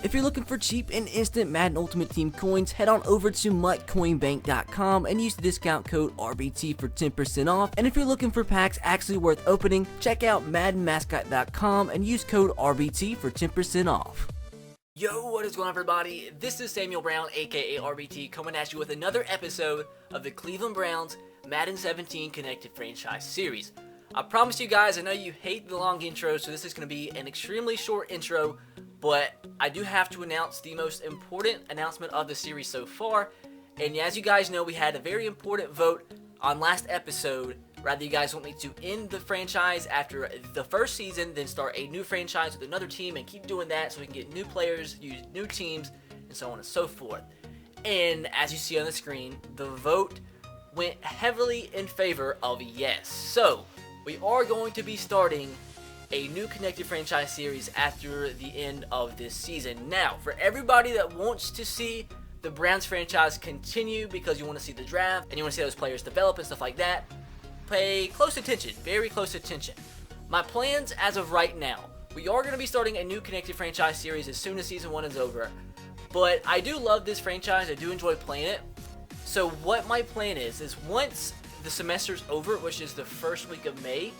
If you're looking for cheap and instant Madden Ultimate Team coins, head on over to MuttCoinBank.com and use the discount code RBT for 10% off. And if you're looking for packs actually worth opening, check out MaddenMascot.com and use code RBT for 10% off. Yo, what is going on, everybody? This is Samuel Brown, aka RBT, coming at you with another episode of the Cleveland Browns Madden 17 Connected Franchise Series. I promise you guys, I know you hate the long intro, so this is going to be an extremely short intro, but I do have to announce the most important announcement of the series so far. And as you guys know, we had a very important vote on last episode. Rather, you guys want me to end the franchise after the first season, then start a new franchise with another team and keep doing that so we can get new players, use new teams, and so on and so forth. And as you see on the screen, the vote went heavily in favor of yes. So we are going to be starting a new Connected Franchise Series after the end of this season. Now, for everybody that wants to see the Browns franchise continue because you want to see the draft and you want to see those players develop and stuff like that, pay close attention, very close attention. My plans as of right now, we are going to be starting a new Connected Franchise Series as soon as Season 1 is over. But I do love this franchise, I do enjoy playing it. So what my plan is once the semester's over, which is the first week of May,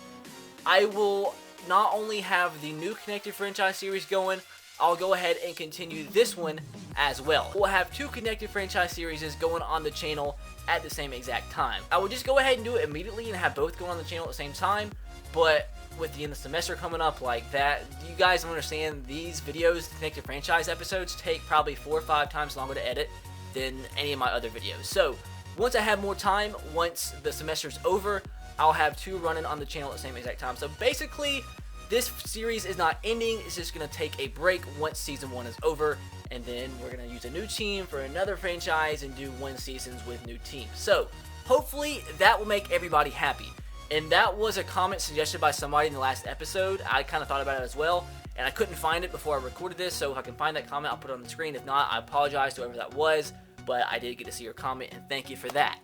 I will not only have the new Connected Franchise Series going, I'll go ahead and continue this one as well. We'll have two Connected Franchise Series going on the channel at the same exact time. I would just go ahead and do it immediately and have both going on the channel at the same time, but with the end of the semester coming up like that, you guys understand these videos, Connected Franchise episodes, take probably 4 or 5 times longer to edit than any of my other videos. So once I have more time, once the semester's over, I'll have 2 running on the channel at the same exact time. So basically, this series is not ending, it's just going to take a break once Season 1 is over, and then we're going to use a new team for another franchise and do 1 seasons with new teams. So hopefully that will make everybody happy. And that was a comment suggested by somebody in the last episode. I kind of thought about it as well, and I couldn't find it before I recorded this, so if I can find that comment, I'll put it on the screen. If not, I apologize to whoever that was, but I did get to see your comment, and thank you for that.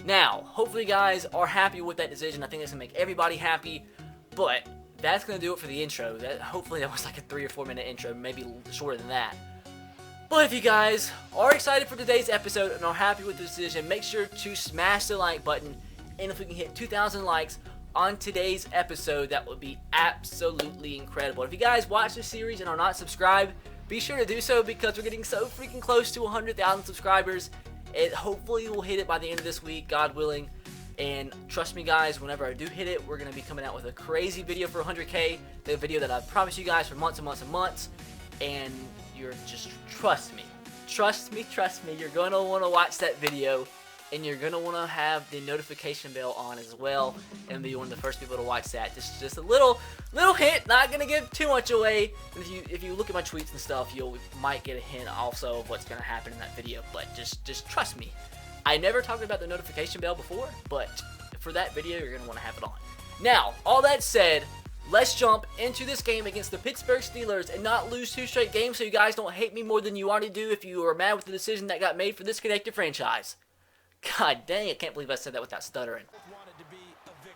Now, hopefully you guys are happy with that decision. I think it's going to make everybody happy, but that's going to do it for the intro. Hopefully that was like a 3 or 4 minute intro, maybe shorter than that. But if you guys are excited for today's episode and are happy with the decision, make sure to smash the like button. And if we can hit 2,000 likes on today's episode, that would be absolutely incredible. If you guys watch this series and are not subscribed, be sure to do so because we're getting so freaking close to 100,000 subscribers. It hopefully will hit it by the end of this week, God willing. And trust me guys, whenever I do hit it, we're going to be coming out with a crazy video for 100K. The video that I've promised you guys for months and months and months. And you're just, trust me, you're going to want to watch that video. And you're going to want to have the notification bell on as well. And be one of the first people to watch that. Just a little hint, not going to give too much away. If you look at my tweets and stuff, you might get a hint also of what's going to happen in that video. But just trust me. I never talked about the notification bell before, but for that video, you're going to want to have it on. Now, all that said, let's jump into this game against the Pittsburgh Steelers and not lose 2 straight games so you guys don't hate me more than you already do if you are mad with the decision that got made for this Connected franchise. God dang, I can't believe I said that without stuttering.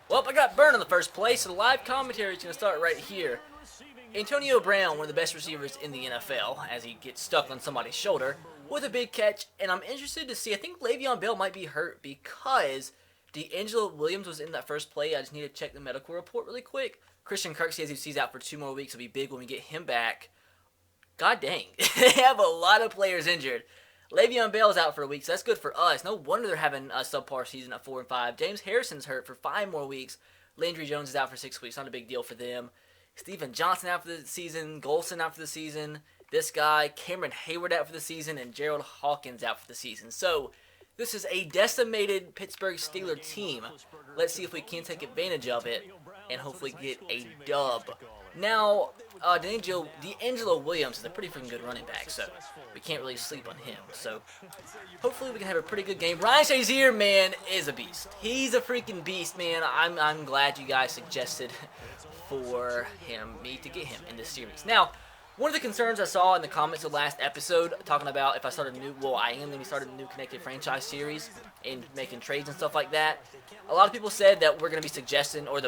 Well, I got burned in the first place, so the live commentary is going to start right here. Antonio Brown, one of the best receivers in the NFL, as he gets stuck on somebody's shoulder with a big catch, and I'm interested to see, I think Le'Veon Bell might be hurt because D'Angelo Williams was in that first play. I just need to check the medical report really quick. Christian Kirk says he's out for 2 more weeks. It'll be big when we get him back. God dang, they have a lot of players injured. Le'Veon Bell's out for a week, so that's good for us. No wonder they're having a subpar season at 4-5. James Harrison's hurt for 5 more weeks. Landry Jones is out for 6 weeks. Not a big deal for them. Steven Johnson out for the season. Golson out for the season. This guy, Cameron Hayward out for the season. And Gerald Hawkins out for the season. So, this is a decimated Pittsburgh Steelers team. Let's see if we can take advantage of it and hopefully get a dub. Now, D'Angelo Williams is a pretty freaking good running back, so we can't really sleep on him. So, hopefully we can have a pretty good game. Ryan Shazier, man, is a beast. He's a freaking beast, man. I'm glad you guys suggested for me to get him in this series. Now, one of the concerns I saw in the comments of last episode, talking about if I started a new, I am going to be starting a new Connected Franchise Series and making trades and stuff like that. A lot of people said that we're going to be suggesting, or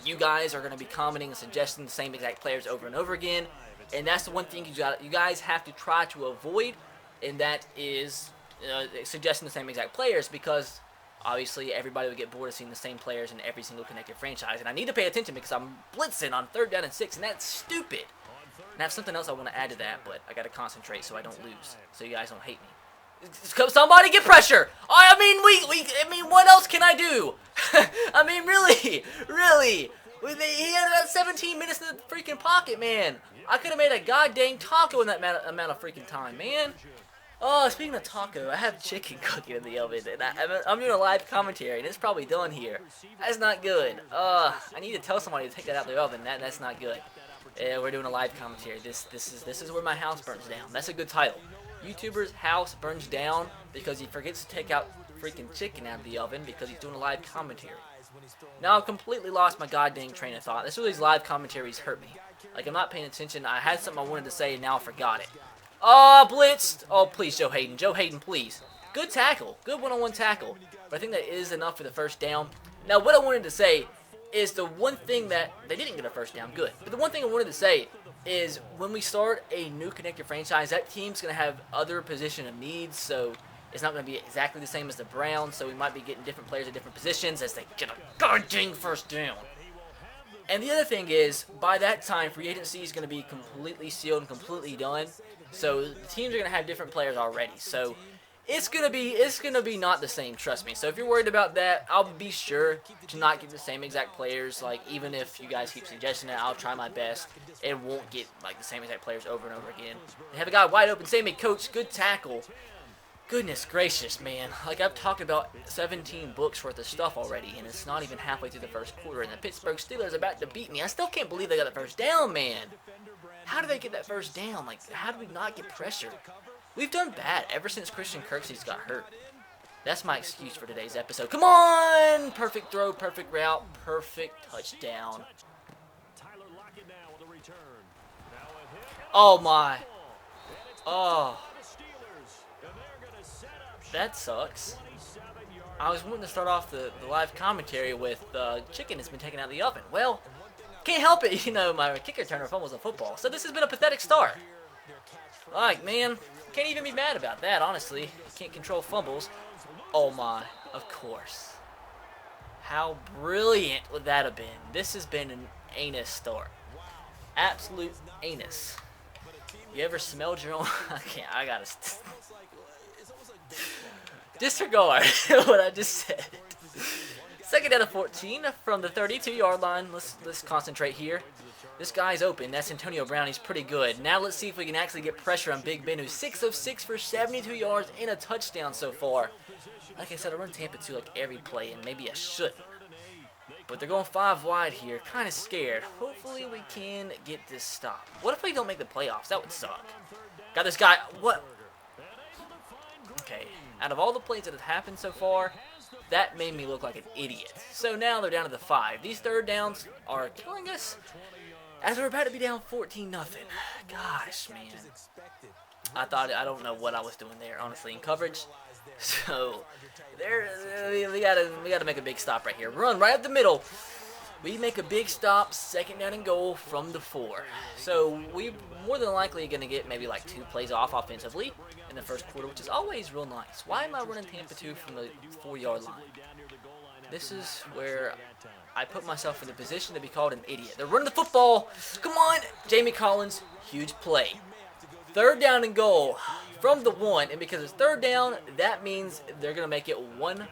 you guys are going to be commenting and suggesting the same exact players over and over again. And that's the one thing you guys have to try to avoid, and that is suggesting the same exact players, because obviously everybody would get bored of seeing the same players in every single connected franchise. And I need to pay attention because I'm blitzing on 3rd down and 6, and that's stupid. And I have something else I want to add to that, but I got to concentrate so I don't lose, so you guys don't hate me. Somebody get pressure! I mean, what else can I do? I mean, really? He had about 17 minutes in the freaking pocket, man. I could have made a goddamn taco in that amount of freaking time, man. Oh, speaking of taco, I have chicken cooking in the oven, and I'm doing a live commentary, and it's probably done here. That's not good. I need to tell somebody to take that out of the oven. That's not good. We're doing a live commentary. This is where my house burns down. That's a good title. YouTuber's house burns down because he forgets to take out freaking chicken out of the oven because he's doing a live commentary. Now I've completely lost my goddamn train of thought. This is where these live commentaries hurt me. Like, I'm not paying attention. I had something I wanted to say, and now I forgot it. Oh, blitzed! Oh, please, Joe Hayden. Joe Hayden, please. Good tackle. Good one-on-one tackle. But I think that is enough for the first down. Now, what I wanted to say is the one thing that... They didn't get a first down. Good. But the one thing I wanted to say is when we start a new connected franchise, that team's going to have other position of needs, so it's not going to be exactly the same as the Browns, so we might be getting different players at different positions as they get a goddamn first down. And the other thing is, by that time, free agency is going to be completely sealed and completely done. So the teams are going to have different players already. So it's going to be not the same, trust me. So if you're worried about that, I'll be sure to not get the same exact players. Like, even if you guys keep suggesting it, I'll try my best. It won't get like the same exact players over and over again. They have a guy wide open. Say me, coach, good tackle. Goodness gracious, man. Like, I've talked about 17 books worth of stuff already, and it's not even halfway through the first quarter, and the Pittsburgh Steelers are about to beat me. I still can't believe they got the first down, man. How did they get that first down? Like, how did we not get pressure? We've done bad ever since Christian Kirksey's got hurt. That's my excuse for today's episode. Come on! Perfect throw, perfect route, perfect touchdown. Oh, my. Oh. That sucks. I was wanting to start off the live commentary with chicken that's been taken out of the oven. Well, can't help it. You know, my kick returner fumbles a football. So this has been a pathetic start. Like, man, can't even be mad about that, honestly. Can't control fumbles. Oh, my. Of course. How brilliant would that have been? This has been an anus start. Absolute anus. You ever smelled your own... I gotta... Disregard what I just said. 2nd down and 14 from the 32-yard line. Let's concentrate here. This guy's open. That's Antonio Brown. He's pretty good. Now let's see if we can actually get pressure on Big Ben, who's 6 of 6 for 72 yards and a touchdown so far. Like I said, I run Tampa 2 like every play, and maybe I shouldn't. But they're going 5 wide here. Kind of scared. Hopefully we can get this stopped. What if we don't make the playoffs? That would suck. Got this guy. What? Okay. Out of all the plays that have happened so far, that made me look like an idiot. So now they're down to the 5. These 3rd downs are killing us as we're about to be down 14-0. Gosh, man. I don't know what I was doing there, honestly, in coverage. So we gotta make a big stop right here. Run right up the middle. We make a big stop, 2nd down and goal from the 4. So we more than likely going to get maybe like 2 plays off offensively in the first quarter, which is always real nice. Why am I running Tampa 2 from the 4-yard line? This is where I put myself in the position to be called an idiot. They're running the football. Come on, Jamie Collins, huge play. 3rd down and goal from the 1, and because it's 3rd down, that means they're going to make it 100%.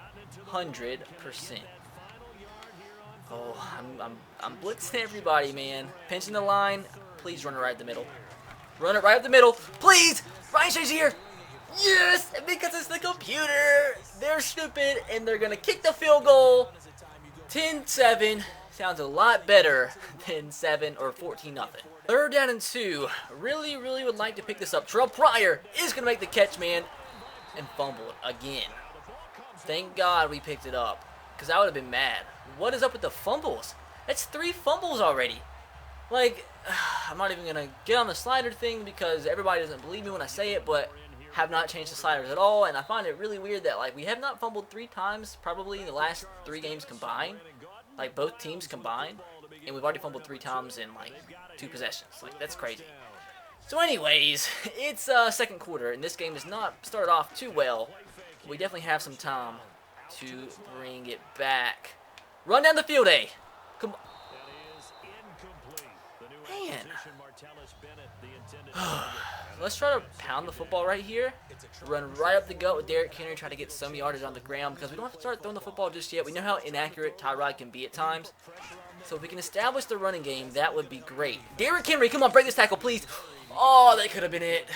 Oh, I'm blitzing everybody, man. Pinching the line. Please run it right up the middle. Run it right up the middle. Please! Ryan Shazier! Yes! Because it's the computer. They're stupid, and they're going to kick the field goal. 10-7. Sounds a lot better than 7 or 14-0. 3rd down and 2. Really would like to pick this up. Terrell Pryor is going to make the catch, man. And fumble it again. Thank God we picked it up, because I would have been mad. What is up with the fumbles? That's 3 fumbles already. Like, I'm not even going to get on the slider thing because everybody doesn't believe me when I say it, but have not changed the sliders at all, and I find it really weird that, like, we have not fumbled 3 times probably in the last 3 games combined. Like, both teams combined, and we've already fumbled 3 times in, like, 2 possessions. Like, that's crazy. So anyways, it's second quarter, and this game has not started off too well. We definitely have some time to bring it back. Run down the field, A. Come on. Man. Let's try to pound the football right here. Run right up the gut with Derrick Henry, try to get some yardage on the ground because we don't have to start throwing the football just yet. We know how inaccurate Tyrod can be at times. So if we can establish the running game, that would be great. Derrick Henry, come on, break this tackle, please. Oh, that could have been it.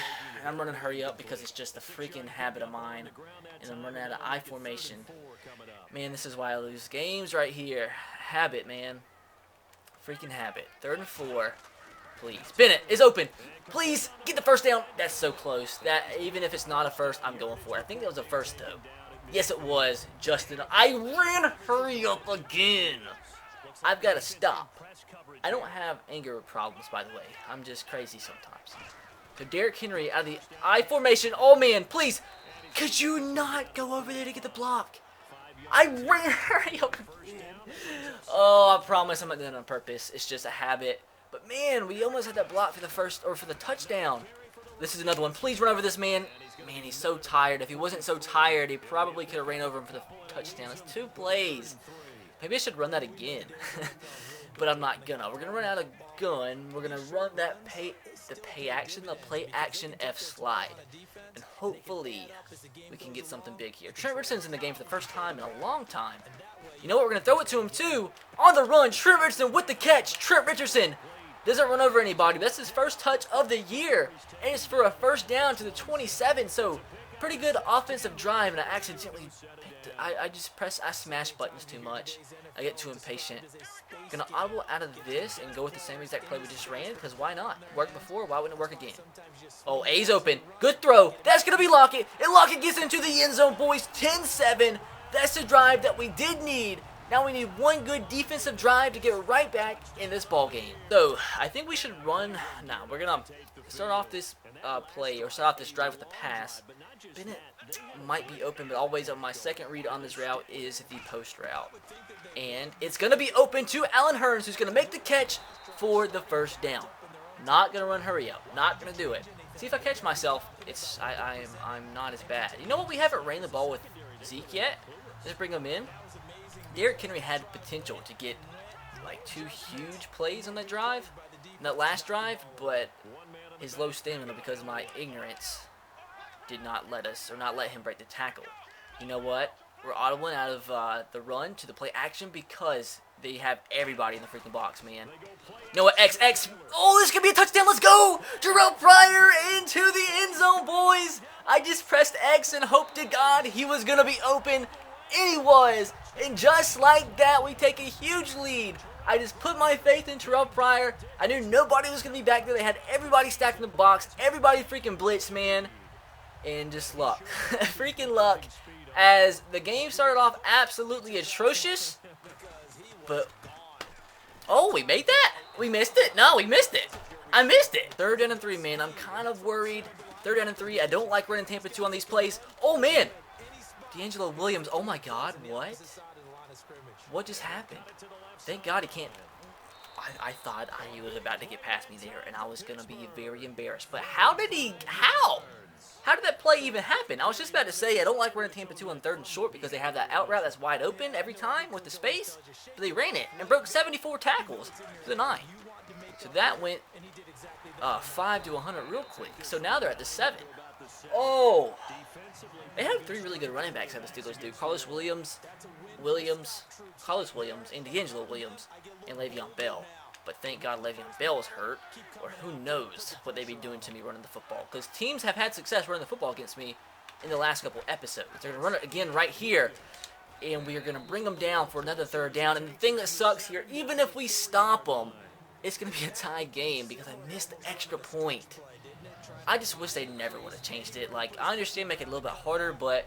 I'm running hurry up because it's just a freaking habit of mine. And I'm running out of I formation. Man, this is why I lose games right here. Habit, man. Freaking habit. 3rd and 4. Please. Bennett is open. Please get the first down. That's so close. That even if it's not a first, I'm going for it. I think that was a first, though. Yes, it was. Justin. I ran hurry up again. I've got to stop. I don't have anger problems, by the way. I'm just crazy sometimes. So Derrick Henry out of the I formation. Oh, man, please. Could you not go over there to get the block? I ran hurry up again. Oh, I promise I'm not doing it on purpose. It's just a habit. But, man, we almost had that block for the first or for the touchdown. This is another one. Please run over this man. Man, he's so tired. If he wasn't so tired, he probably could have ran over him for the touchdown. It's 2 plays. Maybe I should run that again. But I'm not gonna. We're gonna run out of gun. We're gonna run that the play action F slide. And hopefully we can get something big here. Trent Richardson's in the game for the first time in a long time. You know what? We're gonna throw it to him too. On the run, Trent Richardson with the catch. Trent Richardson doesn't run over anybody. That's his first touch of the year. And it's for a first down to the 27. So pretty good offensive drive, and I accidentally picked it. I smash buttons too much. I get too impatient. Gonna audible out of this and go with the same exact play we just ran, because why not? Worked before, why wouldn't it work again? Oh, A's open. Good throw. That's gonna be Lockett. And Lockett gets into the end zone, boys. 10-7. That's the drive that we did need. Now we need one good defensive drive to get right back in this ball game. So I think we should run. Nah, we're gonna start off this play, or start off this drive with a pass. Bennett might be open, but always on my second read on this route is the post route. And it's going to be open to Allen Hurns, who's going to make the catch for the first down. Not going to run hurry up. Not going to do it. See, if I catch myself, I'm not as bad. You know what? We haven't ran the ball with Zeke yet. Just bring him in. Derrick Henry had potential to get like 2 huge plays on that drive, that last drive, but his low stamina because of my ignorance did not let us, or not let him break the tackle. You know what? We're audibling out of the run to the play action because they have everybody in the freaking box, man. You know what? X. Oh, this could be a touchdown. Let's go. Jarrell Pryor into the end zone, boys. I just pressed X and hoped to God he was going to be open. And he was. And just like that, we take a huge lead. I just put my faith in Terrell Pryor. I knew nobody was going to be back there. They had everybody stacked in the box. Everybody freaking blitzed, man. And just luck. Freaking luck. As the game started off absolutely atrocious. But, oh, we made that? We missed it? No, we missed it. I missed it. 3rd down and 3, man. I'm kind of worried. 3rd down and 3. I don't like running Tampa 2 on these plays. Oh, man. D'Angelo Williams. Oh, my God. What? What just happened? Thank God he can't. I thought he was about to get past me there, and I was going to be very embarrassed. But how did he? How? How did that play even happen? I was just about to say I don't like running Tampa 2 on 3rd and short because they have that out route that's wide open every time with the space. But they ran it and broke 74 tackles to the 9. So that went 5 to 100 real quick. So now they're at the 7. Oh. They have 3 really good running backs, have the Steelers do. Carlos Williams, and D'Angelo Williams, and Le'Veon Bell. But thank God Le'Veon Bell is hurt, or who knows what they'd be doing to me running the football. Because teams have had success running the football against me in the last couple episodes. They're going to run it again right here, and we are going to bring them down for another 3rd down. And the thing that sucks here, even if we stop them, it's going to be a tie game because I missed the extra point. I just wish they never would have changed it. Like, I understand make it a little bit harder, but,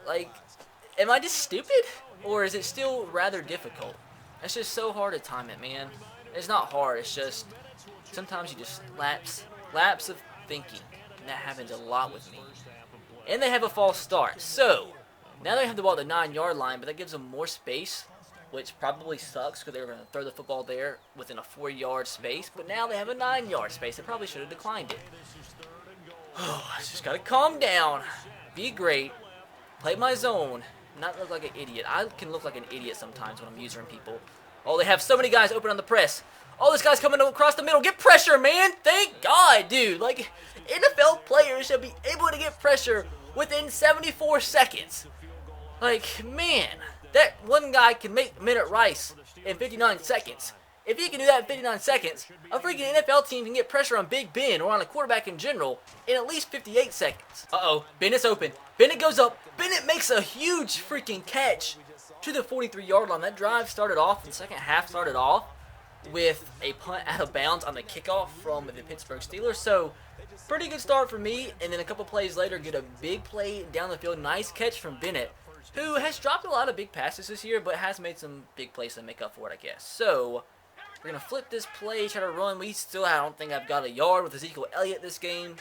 like, am I just stupid? Or is it still rather difficult? It's just so hard to time it, man. It's not hard. It's just sometimes you just lapse of thinking. And that happens a lot with me. And they have a false start. So, now they have the ball at the 9-yard line, but that gives them more space which probably sucks because they were going to throw the football there within a 4-yard space, but now they have a 9-yard space. They probably should have declined it. I just got to calm down, be great, play my zone, not look like an idiot. I can look like an idiot sometimes when I'm using people. Oh, they have so many guys open on the press. Oh, this guy's coming across the middle. Get pressure, man. Thank God, dude. Like, NFL players should be able to get pressure within 74 seconds. Like, man, that one guy can make Minute Rice in 59 seconds. If he can do that in 59 seconds, a freaking NFL team can get pressure on Big Ben or on a quarterback in general in at least 58 seconds. Uh-oh, Bennett's open. Bennett goes up. Bennett makes a huge freaking catch to the 43-yard line. That drive started off, the second half started off with a punt out of bounds on the kickoff from the Pittsburgh Steelers. So, pretty good start for me. And then a couple plays later, get a big play down the field. Nice catch from Bennett, who has dropped a lot of big passes this year, but has made some big plays to make up for it, I guess. So, we're going to flip this play, try to run. I don't think I've got a yard with Ezekiel Elliott this game.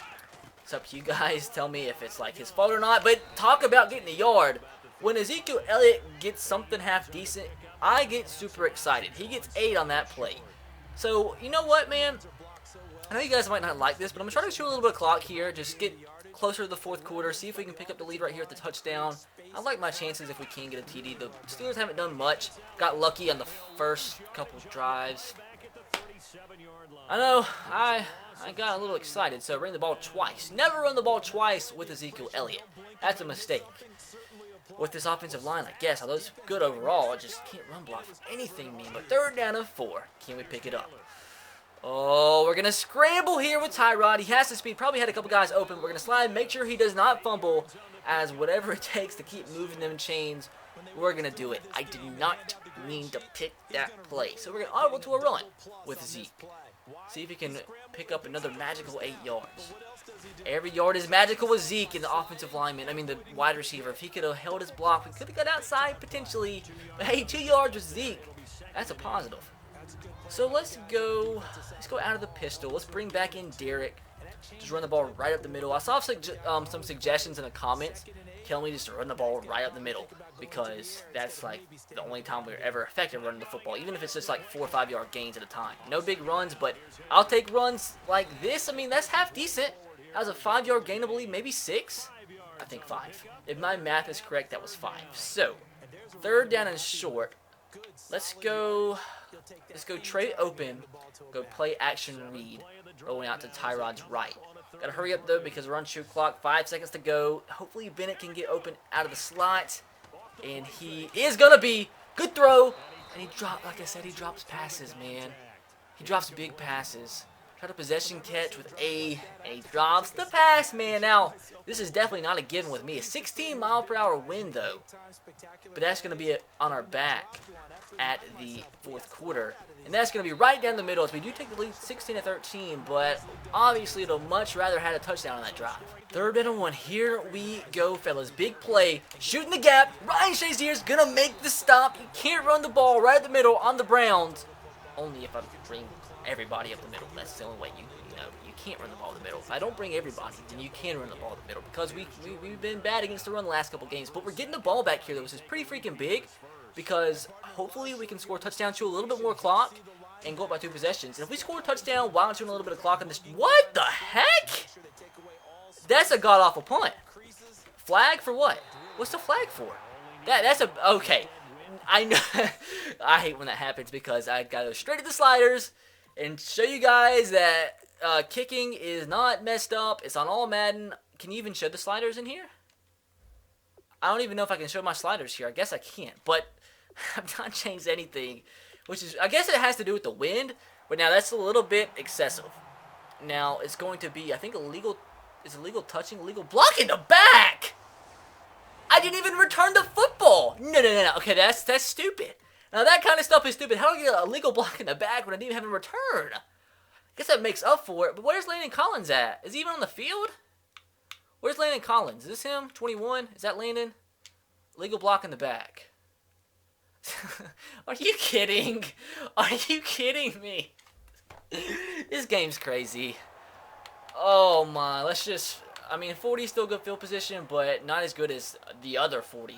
It's up to you guys. Tell me if it's like his fault or not. But talk about getting a yard. When Ezekiel Elliott gets something half decent, I get super excited. He gets 8 on that play. So, you know what, man? I know you guys might not like this, but I'm going to try to shoot a little bit of clock here. Just get closer to the fourth quarter. See if we can pick up the lead right here at the touchdown. I like my chances if we can get a TD. The Steelers haven't done much. Got lucky on the first couple drives. I know, I got a little excited, so I ran the ball twice. Never run the ball twice with Ezekiel Elliott. That's a mistake. With this offensive line, I guess, although it's good overall, I just can't run block for anything, man. But 3rd down and 4. Can we pick it up? Oh, we're going to scramble here with Tyrod. He has the speed. Probably had a couple guys open. We're going to slide, make sure he does not fumble, as whatever it takes to keep moving them chains, we're going to do it. I did not mean to pick that play. So we're going to audible to a run with Zeke. See if he can pick up another magical 8 yards. Every yard is magical with Zeke and the offensive lineman. I mean, the wide receiver. If he could have held his block, we could have got outside potentially. But hey, 2 yards with Zeke. That's a positive. So let's go out of the pistol. Let's bring back in Derek. Just run the ball right up the middle. I saw some suggestions in the comments telling me just to run the ball right up the middle because that's like the only time we're ever effective running the football, even if it's just like 4 or 5 yard gains at a time. No big runs, but I'll take runs like this. I mean, that's half decent. That was a 5 yard gain, I believe, maybe 6. I think 5. If my math is correct, that was 5. So 3rd down and short. Let's go trade open. Go play action read. Rolling out to Tyrod's right. Gotta hurry up though because we're on shoot clock. 5 seconds to go. Hopefully Bennett can get open out of the slot. And he is gonna be. Good throw. And he dropped, like I said, he drops passes, man. He drops big passes. Try to possession catch with A. And he drops the pass, man. Now, this is definitely not a given with me. A 16-mile-per-hour wind, though. But that's going to be on our back at the 4th quarter. And that's going to be right down the middle as we do take the lead 16-13. But obviously, it'll much rather had a touchdown on that drive. 3rd down and 1. Here we go, fellas. Big play. Shooting the gap. Ryan Shazier's going to make the stop. You can't run the ball right at the middle on the Browns. Only if I bring everybody up the middle. That's the only way you can't run the ball in the middle. If I don't bring everybody, then you can run the ball in the middle because we've been bad against the run the last couple games. But we're getting the ball back here, though, which is pretty freaking big because hopefully we can score a touchdown to a little bit more clock and go up by 2 possessions. And if we score a touchdown while doing a little bit of clock on this, what the heck? That's a god-awful punt. Flag for what? What's the flag for? That's a okay. I know. I hate when that happens because I gotta go straight to the sliders and show you guys that kicking is not messed up. It's on all Madden. Can you even show the sliders in here? I don't even know if I can show my sliders here. I guess I can't, but I've not changed anything, which is, I guess it has to do with the wind, but now that's a little bit excessive. Now, it's going to be, I think, illegal touching, illegal blocking the back! I didn't even return the football! No. Okay, that's stupid. Now, that kind of stuff is stupid. How do I get a legal block in the back when I didn't even have a return? I guess that makes up for it, but where's Landon Collins at? Is he even on the field? Where's Landon Collins? Is this him? 21? Is that Landon? Legal block in the back. Are you kidding? Are you kidding me? This game's crazy. Oh my, let's just... I mean, 40 is still good field position, but not as good as the other 40.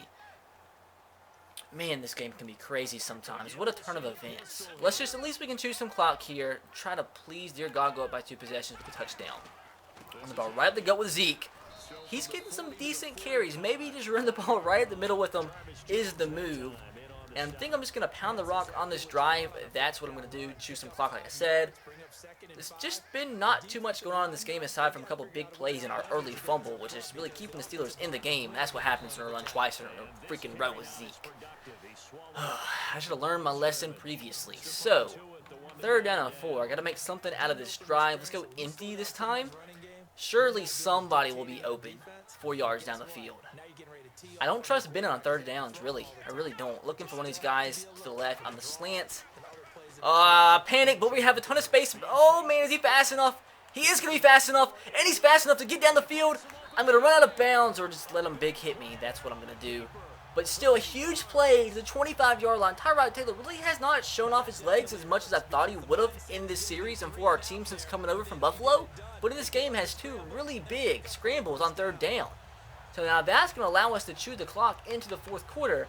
Man, this game can be crazy sometimes. What a turn of events. Let's just, at least we can choose some clock here. Try to please, dear God, go up by 2 possessions with a touchdown. On the ball right up the gut with Zeke. He's getting some decent carries. Maybe just run the ball right at the middle with him is the move. And I think I'm just going to pound the rock on this drive. That's what I'm going to do. Choose some clock, like I said. There's just been not too much going on in this game aside from a couple big plays in our early fumble, which is really keeping the Steelers in the game. That's what happens when I run twice in a freaking row with Zeke. I should have learned my lesson previously. So, 3rd down and 4. I got to make something out of this drive. Let's go empty this time. Surely somebody will be open 4 yards down the field. I don't trust Bennett on 3rd downs, really. I really don't. Looking for one of these guys to the left on the slant. Panic, but we have a ton of space. Oh, man, is he fast enough? He is going to be fast enough, and he's fast enough to get down the field. I'm going to run out of bounds or just let him big hit me. That's what I'm going to do. But still, a huge play to the 25-yard line. Tyrod Taylor really has not shown off his legs as much as I thought he would have in this series and for our team since coming over from Buffalo. But in this game has 2 really big scrambles on 3rd down. So now that's going to allow us to chew the clock into the 4th quarter.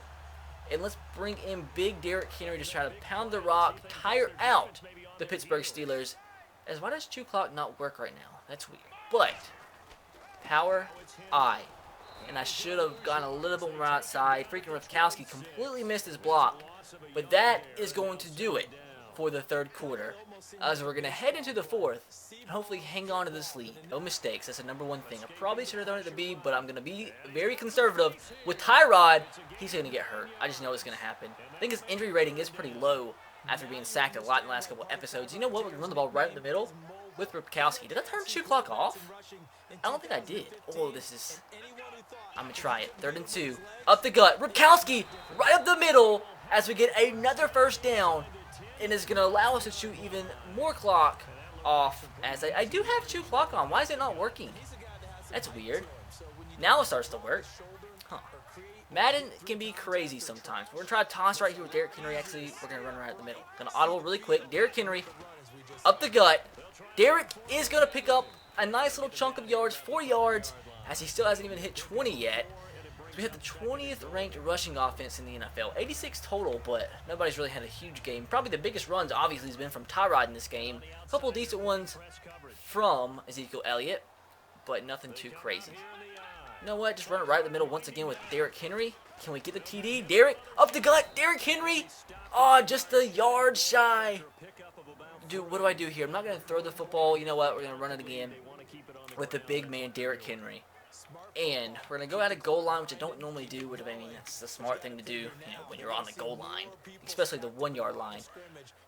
And let's bring in big Derrick Henry to try to pound the rock, tire out the Pittsburgh Steelers. As why does chew clock not work right now? That's weird. But power I. And I should have gone a little bit more outside. Freaking Rifkowski completely missed his block. But that is going to do it for the 3rd quarter. As we're going to head into the 4th and hopefully hang on to this lead. No mistakes. That's the #1 thing. I probably should have thrown it to B, but I'm going to be very conservative. With Tyrod, he's going to get hurt. I just know it's going to happen. I think his injury rating is pretty low after being sacked a lot in the last couple episodes. You know what? We're going to run the ball right in the middle with Ripkowski. Did I turn chew clock off? I don't think I did. Oh, this is... I'm going to try it. 3rd and 2. Up the gut. Ripkowski right up the middle as we get another 1st down. And is going to allow us to shoot even more clock off. As I do have chew clock on. Why is it not working? That's weird. Now it starts to work. Huh. Madden can be crazy sometimes. We're going to try to toss right here with Derrick Henry. Actually, we're going to run right at the middle. Going to audible really quick. Derrick Henry up the gut. Derrick is going to pick up a nice little chunk of yards, 4 yards, as he still hasn't even hit 20 yet. So we have the 20th ranked rushing offense in the NFL. 86 total, but nobody's really had a huge game. Probably the biggest runs, obviously, has been from Tyrod in this game. A couple of decent ones from Ezekiel Elliott, but nothing too crazy. You know what? Just run it right in the middle once again with Derrick Henry. Can we get the TD? Derrick, up the gut. Derrick Henry. Oh, just a yard shy. Dude, what do I do here? I'm not going to throw the football. You know what? We're going to run it again with the big man, Derrick Henry. And we're going to go out of goal line, which I don't normally do, but I mean, that's the smart thing to do, when you're on the goal line, especially the 1-yard line.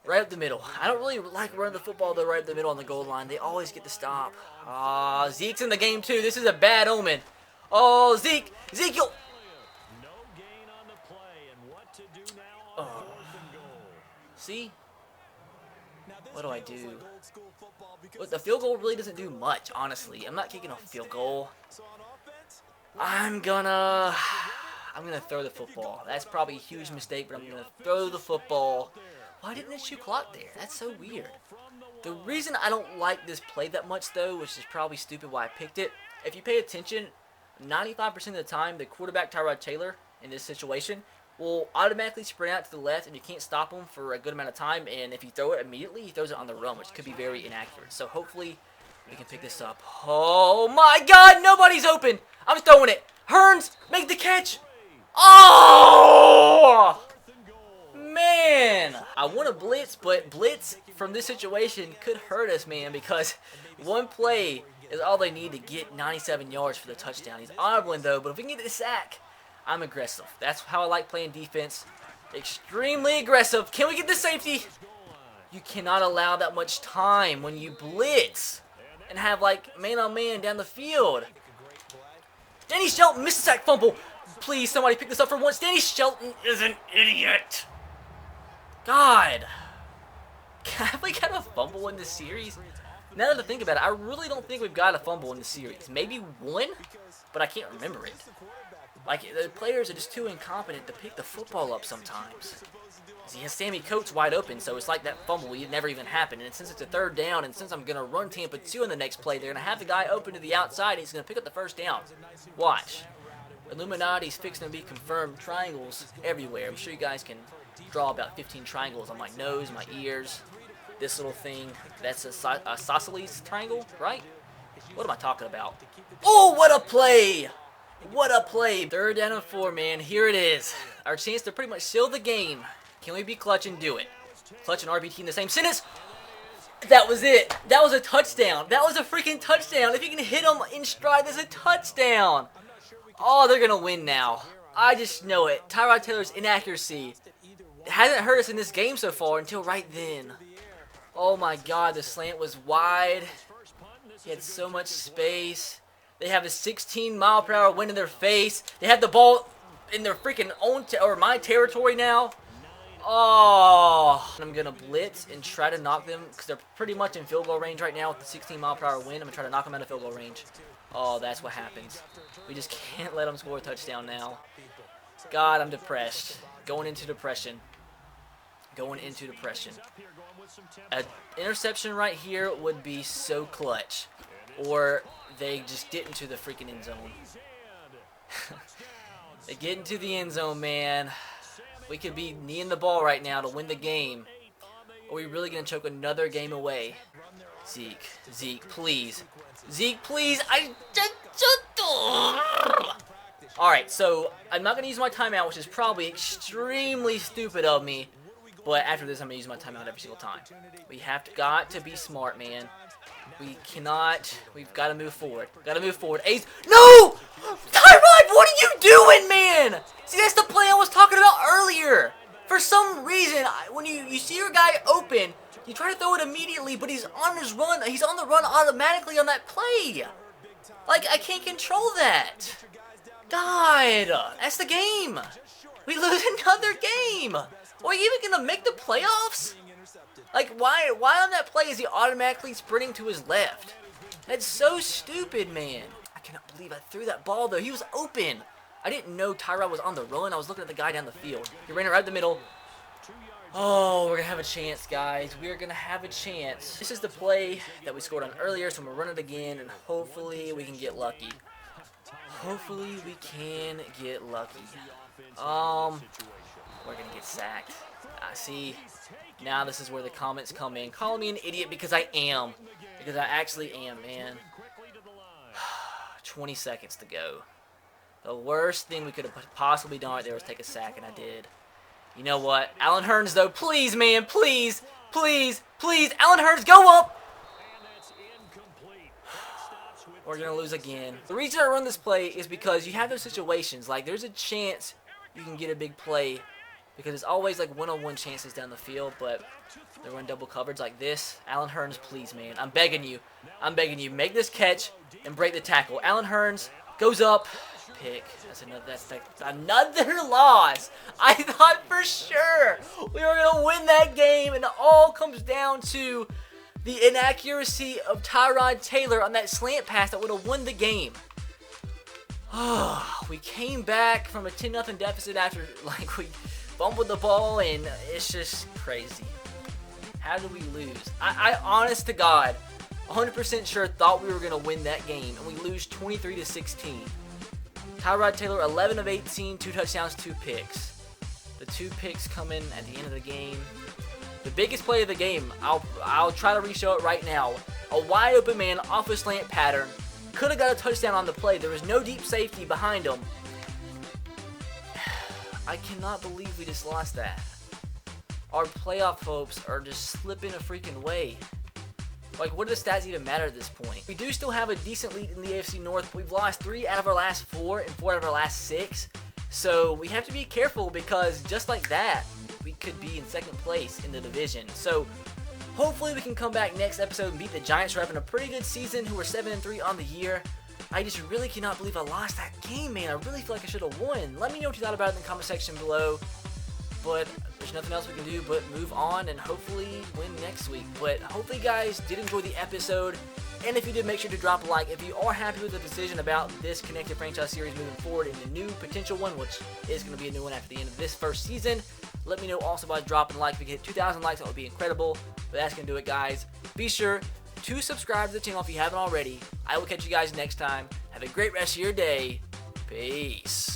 Right up the middle. I don't really like running the football, though, right up the middle on the goal line. They always get the stop. Zeke's in the game, too. This is a bad omen. Oh, Ezekiel. Oh. See? What do I do? Look, the field goal really doesn't do much, honestly. I'm not kicking a field goal. I'm gonna throw the football. That's probably a huge mistake, but I'm gonna throw the football. Why didn't it shoot clock there? That's so weird. The reason I don't like this play that much, though, which is probably stupid why I picked it, if you pay attention, 95% of the time, the quarterback, Tyrod Taylor, in this situation, will automatically sprint out to the left, and you can't stop him for a good amount of time, and if you throw it immediately, he throws it on the run, which could be very inaccurate. So hopefully we can pick this up. Oh my God, nobody's open! I'm throwing it! Hearns, make the catch! Oh! Man! I want to blitz, but blitz from this situation could hurt us, man, because one play is all they need to get 97 yards for the touchdown. He's audibling, though, but if we can get the sack, I'm aggressive. That's how I like playing defense. Extremely aggressive. Can we get the safety? You cannot allow that much time when you blitz and have, like, man-on-man down the field. Danny Shelton missed a sack fumble. Please, somebody pick this up for once. Danny Shelton is an idiot. God. Have we got a fumble in this series? Now that I think about it, I really don't think we've got a fumble in this series. Maybe one, but I can't remember it. Like, the players are just too incompetent to pick the football up sometimes. He has Sammy Coates wide open, so it's like that fumble would never even happen. And since it's a 3rd down, and since I'm going to run Tampa 2 in the next play, they're going to have the guy open to the outside, and he's going to pick up the 1st down. Watch. Illuminati's fixing to be confirmed. Triangles everywhere. I'm sure you guys can draw about 15 triangles on my nose, my ears. This little thing, that's a isosceles triangle, right? What am I talking about? Oh, what a play! What a play! 3rd down and 4, man. Here it is. Our chance to pretty much seal the game. Can we be clutch and do it? Clutch and RBT in the same sentence? That was it. That was a touchdown. That was a freaking touchdown. If you can hit them in stride, that's a touchdown. Oh, they're going to win now. I just know it. Tyrod Taylor's inaccuracy hasn't hurt us in this game so far until right then. Oh my god, the slant was wide. He had so much space. They have a 16-mile-per-hour wind in their face. They have the ball in their freaking own or my territory now. Oh, I'm going to blitz and try to knock them because they're pretty much in field goal range right now with the 16-mile-per-hour wind. I'm going to try to knock them out of field goal range. Oh, that's what happens. We just can't let them score a touchdown now. God, I'm depressed. Going into depression. Going into depression. An interception right here would be so clutch. Or they just get into the freaking end zone. They get into the end zone, man. We could be kneeing the ball right now to win the game. Are we really going to choke another game away? Zeke, please. Zeke, please. Alright, so I'm not going to use my timeout, which is probably extremely stupid of me. But after this, I'm going to use my timeout every single time. We have got to be smart, man. We cannot. We've got to move forward. Got to move forward. Ace. No! Tyrod, what are you doing, man? See, that's the play I was talking about earlier. For some reason, when you see your guy open, you try to throw it immediately, but he's on his run. He's on the run automatically on that play. Like, I can't control that. God, that's the game. We lose another game. Are we even going to make the playoffs? Like, why on that play is he automatically sprinting to his left? That's so stupid, man. I cannot believe I threw that ball, though. He was open. I didn't know Tyrod was on the run. I was looking at the guy down the field. He ran it right in the middle. Oh, we're going to have a chance, guys. We are going to have a chance. This is the play that we scored on earlier, so I'm going to run it again, and hopefully we can get lucky. Hopefully we can get lucky. We're going to get sacked. I see. Now this is where the comments come in. Call me an idiot because I am. Because I actually am, man. 20 seconds to go. The worst thing we could have possibly done right there was take a sack, and I did. You know what? Allen Hurns, though. Please, man. Please. Please. Please. Allen Hurns, go up. We're going to lose again. The reason I run this play is because you have those situations. Like, there's a chance you can get a big play. Because it's always like one-on-one chances down the field, but they're running double coverage like this. Allen Hurns, please, man. I'm begging you. I'm begging you. Make this catch and break the tackle. Allen Hurns goes up. Pick. That's another loss. I thought for sure we were going to win that game, and it all comes down to the inaccuracy of Tyrod Taylor on that slant pass that would have won the game. We came back from a 10-0 deficit after, like, we fumbled the ball, and it's just crazy. How did we lose? I honest to God, 100% sure thought we were going to win that game, and we lose 23-16. Tyrod Taylor, 11 of 18, 2 touchdowns, 2 picks. The 2 picks come in at the end of the game. The biggest play of the game, I'll try to re-show it right now. A wide open man off a slant pattern. Could have got a touchdown on the play. There was no deep safety behind him. I cannot believe we just lost that. Our playoff hopes are just slipping a freaking way. Like, what do the stats even matter at this point? We do still have a decent lead in the AFC North. We've lost 3 out of our last 4 and 4 out of our last 6. So we have to be careful because just like that, we could be in second place in the division. So hopefully we can come back next episode and beat the Giants, who are having a pretty good season, who are 7-3 on the year. I just really cannot believe I lost that game, man. I really feel like I should have won. Let me know what you thought about it in the comment section below. But there's nothing else we can do but move on and hopefully win next week. But hopefully you guys did enjoy the episode. And if you did, make sure to drop a like. If you are happy with the decision about this Connected Franchise series moving forward in the new potential one, which is going to be a new one after the end of this first season, let me know also by dropping a like. If we get 2,000 likes, that would be incredible. But that's going to do it, guys. Be sure to subscribe to the channel if you haven't already. I will catch you guys next time. Have a great rest of your day. Peace.